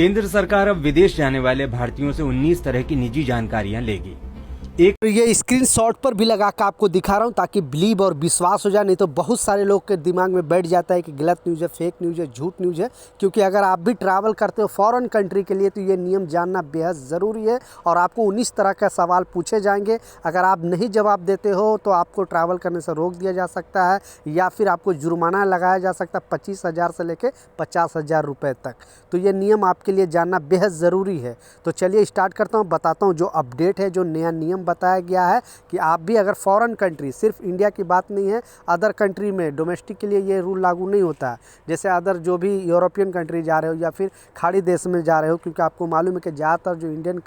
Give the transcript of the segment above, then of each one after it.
केंद्र सरकार अब विदेश जाने वाले भारतीयों से 19 तरह की निजी जानकारियां लेगी। एक ये स्क्रीनशॉट पर भी लगा कर आपको दिखा रहा हूँ ताकि बिलीव और विश्वास हो जाए, नहीं तो बहुत सारे लोग के दिमाग में बैठ जाता है कि गलत न्यूज़ है, फेक न्यूज़ है, झूठ न्यूज़ है। क्योंकि अगर आप भी ट्रैवल करते हो फॉरेन कंट्री के लिए तो ये नियम जानना बेहद ज़रूरी है और आपको 19 तरह का सवाल पूछे जाएंगे। अगर आप नहीं जवाब देते हो तो आपको ट्रैवल करने से रोक दिया जा सकता है या फिर आपको जुर्माना लगाया जा सकता है 25,000 से लेकर 50,000 रुपये तक। तो ये नियम आपके लिए जानना बेहद ज़रूरी है। तो चलिए स्टार्ट करता हूँ, बताता हूँ जो अपडेट है, जो नया नियम बताया गया है कि आप भी अगर फॉरेन कंट्री, सिर्फ इंडिया की बात नहीं है, अदर कंट्री में डोमेस्टिक के लिए ये रूल लागू नहीं होता है। जैसे अदर जो भी यूरोपियन कंट्री जा रहे हो या फिर खाड़ी देश में जा रहे हो, क्योंकि आपको मालूम है कि ज़्यादातर जो इंडियन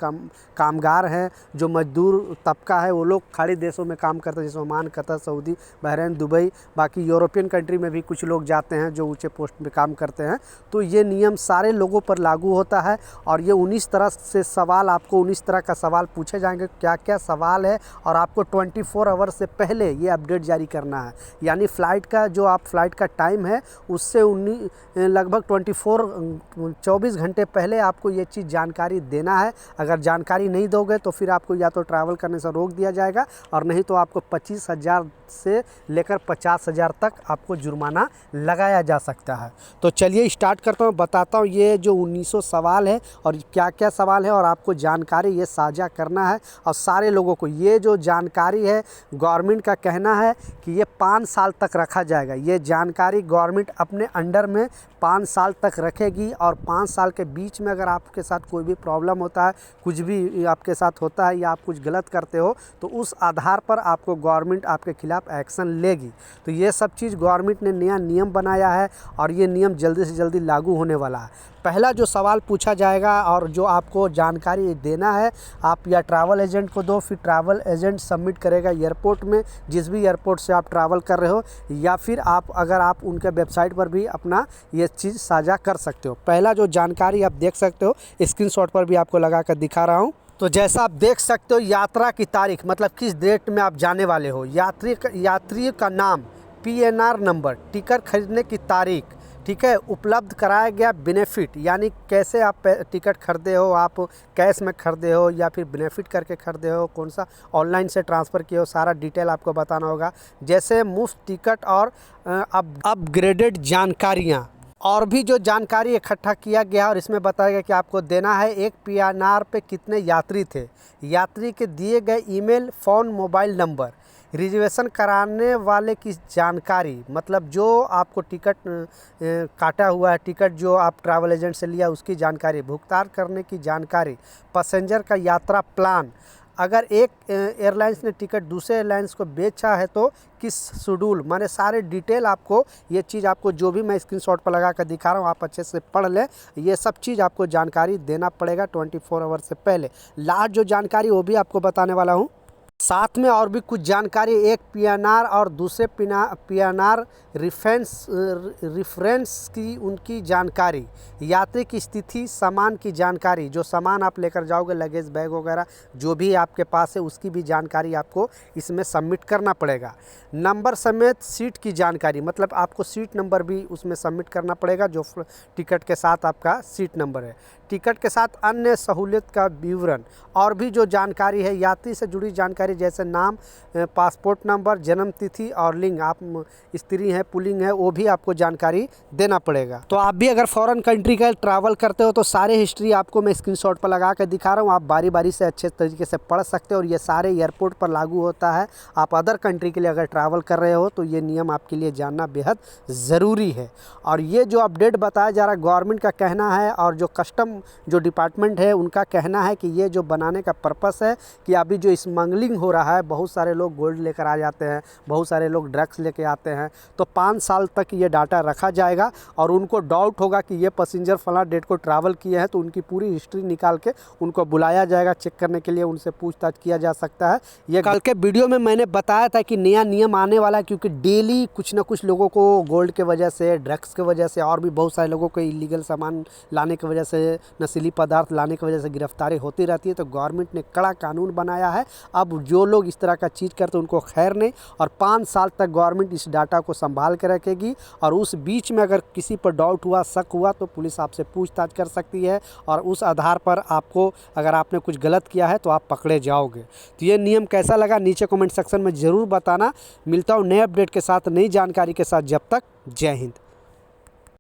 कामगार हैं, जो मजदूर तबका है, वो लोग खाड़ी देशों में काम करते हैं, जैसे Oman, Qatar, Saudi, Bahrain, Dubai. बाकी यूरोपियन कंट्री में भी कुछ लोग जाते हैं जो ऊँचे पोस्ट में काम करते हैं। तो ये नियम सारे लोगों पर लागू होता है और ये 19 तरह से सवाल, आपको 19 तरह का सवाल पूछे जाएंगे। क्या क्या सवाल है और आपको 24 आवर से पहले ये अपडेट जारी करना है। यानी फ़्लाइट का जो आप फ्लाइट का टाइम है उससे लगभग 24 घंटे पहले आपको ये चीज़ जानकारी देना है। अगर जानकारी नहीं दोगे तो फिर आपको या तो ट्रैवल करने से रोक दिया जाएगा और नहीं तो आपको 25,000 से लेकर 50,000 तक आपको जुर्माना लगाया जा सकता है। तो चलिए स्टार्ट करता हूँ, बताता हूँ ये जो 1900 सवाल है और क्या क्या सवाल है और आपको जानकारी ये साझा करना है और सारे लोगों को। ये जो जानकारी है गवर्नमेंट का कहना है कि ये 5 साल तक रखा जाएगा। ये जानकारी गवर्नमेंट अपने अंडर में 5 साल तक रखेगी और 5 साल के बीच में अगर आपके साथ कोई भी प्रॉब्लम होता है, कुछ भी आपके साथ होता है या आप कुछ गलत करते हो तो उस आधार पर आपको गवर्नमेंट आपके खिलाफ एक्शन लेगी। तो ये सब चीज़ गवर्नमेंट ने नया नियम बनाया है और ये नियम जल्दी से जल्दी लागू होने वाला है। पहला जो सवाल पूछा जाएगा और जो आपको जानकारी देना है, आप या ट्रैवल एजेंट को दो, फिर ट्रैवल एजेंट सबमिट करेगा एयरपोर्ट में, जिस भी एयरपोर्ट से आप ट्रैवल कर रहे हो, या फिर अगर आप उनके वेबसाइट पर भी अपना ये चीज़ साझा कर सकते हो। पहला जो जानकारी आप देख सकते हो, स्क्रीनशॉट पर भी आपको लगा कर दिखा रहा हूँ। तो जैसा आप देख सकते हो, यात्रा की तारीख, मतलब किस डेट में आप जाने वाले हो, यात्री का नाम, PNR नंबर, टिकट खरीदने की तारीख, ठीक है, उपलब्ध कराया गया बेनिफिट, यानी कैसे आप टिकट खरीदे हो, आप कैश में खरीदे हो या फिर बेनिफिट करके खरीदे हो, कौन सा ऑनलाइन से ट्रांसफ़र किए हो, सारा डिटेल आपको बताना होगा। जैसे मुफ्त टिकट और अपग्रेडेड जानकारियाँ और भी जो जानकारी इकट्ठा किया गया और इसमें बताया गया कि आपको देना है एक PNR पे कितने यात्री थे, यात्री के दिए गए email, phone, mobile number, reservation कराने वाले की जानकारी, मतलब जो आपको टिकट काटा हुआ है, टिकट जो आप ट्रैवल एजेंट से लिया उसकी जानकारी, भुगतान करने की जानकारी, पैसेंजर का यात्रा प्लान, अगर एक एयरलाइंस ने टिकट दूसरे एयरलाइंस को बेचा है तो किस शेड्यूल, माने सारे डिटेल आपको, ये चीज़ आपको जो भी मैं स्क्रीनशॉट पर लगा कर दिखा रहा हूँ आप अच्छे से पढ़ लें। ये सब चीज़ आपको जानकारी देना पड़ेगा 24 आवर से पहले। लास्ट जो जानकारी वो भी आपको बताने वाला हूँ। साथ में और भी कुछ जानकारी, एक PNR और दूसरे PNR रिफरेंस की उनकी जानकारी, यात्री की स्थिति, सामान की जानकारी, जो सामान आप लेकर जाओगे, लगेज, बैग वगैरह जो भी आपके पास है उसकी भी जानकारी आपको इसमें सबमिट करना पड़ेगा। नंबर समेत सीट की जानकारी, मतलब आपको सीट नंबर भी उसमें सबमिट करना पड़ेगा, जो टिकट के साथ आपका सीट नंबर है। टिकट के साथ अन्य सहूलियत का विवरण और भी जो जानकारी है, यात्री से जुड़ी जानकारी जैसे नाम, पासपोर्ट नंबर, जन्म तिथि और लिंग, आप स्त्री हैं पुल्लिंग है, वो भी आपको जानकारी देना पड़ेगा। तो आप भी अगर फॉरेन कंट्री का ट्रैवल करते हो तो सारे हिस्ट्री आपको मैं स्क्रीनशॉट पर लगा कर दिखा रहा हूँ, आप बारी बारी से अच्छे तरीके से पढ़ सकते हो और ये सारे एयरपोर्ट पर लागू होता है। आप अदर कंट्री के लिए अगर ट्रैवल कर रहे हो तो ये नियम आपके लिए जानना बेहद ज़रूरी है। और ये जो अपडेट बताया जा रहा है गवर्नमेंट का कहना है और जो कस्टम जो डिपार्टमेंट है उनका कहना है कि ये जो बनाने का पर्पस है कि अभी जो स्मगलिंग हो रहा है, बहुत सारे लोग गोल्ड लेकर आ जाते हैं, बहुत सारे लोग ड्रग्स लेके आते हैं, तो 5 साल तक ये डाटा रखा जाएगा और उनको डाउट होगा कि ये पैसेंजर फला डेट को ट्रैवल किए हैं तो उनकी पूरी हिस्ट्री निकाल के उनको बुलाया जाएगा चेक करने के लिए, उनसे पूछताछ किया जा सकता है। ये कल के वीडियो में मैंने बताया था कि नया नियम आने वाला है, क्योंकि डेली कुछ ना कुछ लोगों को गोल्ड के वजह से, ड्रग्स के वजह से और भी बहुत सारे लोगों को इलीगल सामान लाने की वजह से, नशीली पदार्थ लाने की वजह से गिरफ्तारी होती रहती है। तो गवर्नमेंट ने कड़ा कानून बनाया है। अब जो लोग इस तरह का चीज़ करते हैं उनको खैर नहीं, और 5 साल तक गवर्नमेंट इस डाटा को संभाल के रखेगी। और उस बीच में अगर किसी पर डाउट हुआ, शक हुआ, तो पुलिस आपसे पूछताछ कर सकती है, और उस आधार पर आपको, अगर आपने कुछ गलत किया है तो आप पकड़े जाओगे। तो ये नियम कैसा लगा नीचे कमेंट सेक्शन में ज़रूर बताना। मिलता हूँ नए अपडेट के साथ, नई जानकारी के साथ। जब तक जय हिंद।